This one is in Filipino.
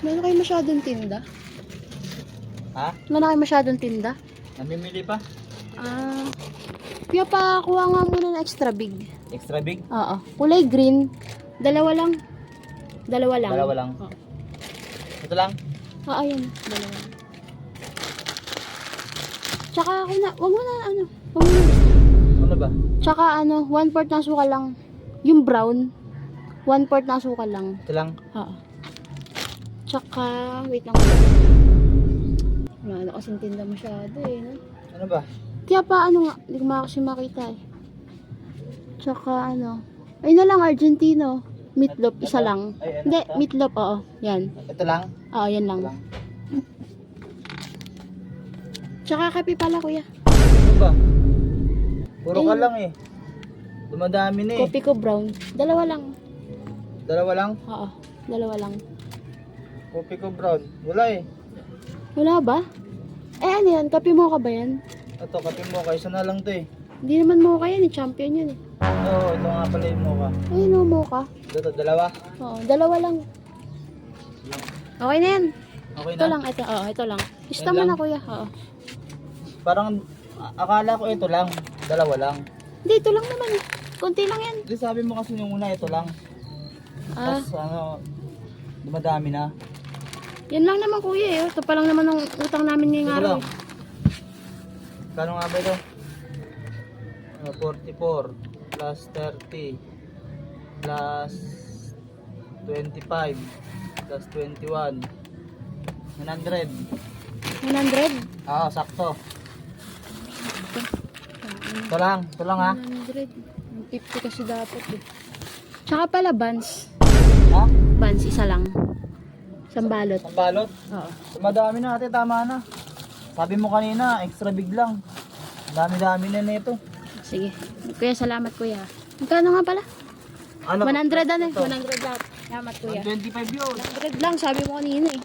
Meron kayo masyadong tinda? Ha? Meron kayo masyadong tinda? Namimili pa? Ah. Kaya pa, kuha nga muna ng extra big. Extra big? Oo. Kulay green. Dalawa lang. Dalawa lang. Dalawa lang. Oo. Ito lang? Oo, yan. Dalawa lang. Tsaka ako na, wag mo na, ano. Wag mo na. Ano ba? Tsaka ano, 1/4 na suka lang. Yung brown. 1/4 na suka lang. Ito lang? Oo. Tsaka, wait lang. Wala na kasing tinda masyado eh. No? Ano ba? Kaya pa ano nga, hindi ko kasi makita eh. Tsaka ano, ay na lang Argentino. Meatloaf, isa lang. Ay, ano Hindi, ito? meatloaf, oo. Yan. Ito lang? Oo, yan lang. Ito lang. Tsaka kape pala kuya. Ano ba? Puro ka Ayun. lang eh. Dumadami na eh. Kopi ko brown. Dalawa lang. Dalawa lang? Oo, dalawa lang. Kopi ko brown. Wala eh. Wala ba? Eh ano yan? Kape mo ka ba yan? Ito, kape mo. Kaysa na lang to eh. Hindi naman mo ka yan eh. Champion yun eh. Oo, ito nga pala yung mocha. Ay, no mo ka. Ito, dalawa. Oo, dalawa lang. Okay na yan. Okay Ito na? lang, ito. Oo, ito lang. Ista Yan mo lang? na kuya. Oo. Parang, akala ko ito lang. Dalawa lang. Hindi, ito lang naman. Konti lang yan. Di sabi mo kasi yung una, ito lang. Ah, Tapos ano, dumadami na. yan lang naman kuya eh. Ito pa lang naman ang utang namin ngayong Ito araw lang. eh. Kano nga ba ito? 44 plus 30 plus 25 plus 21 100. 100? Oo, sakto. Ito lang ha. 100. 50 kasi dapat eh. Tsaka pala buns. Ha? Buns, isa lang. Isang balot. Ang balot? Oo. Madami na ate, tama na. Sabi mo kanina, extra big lang. Dami-dami na nito. Sige. Kuya, salamat kuya. Magkano nga pala? Ano? 100 ano eh. Ito. 100 lahat. Salamat kuya. 125 yun. 100 lang, sabi mo kanina eh.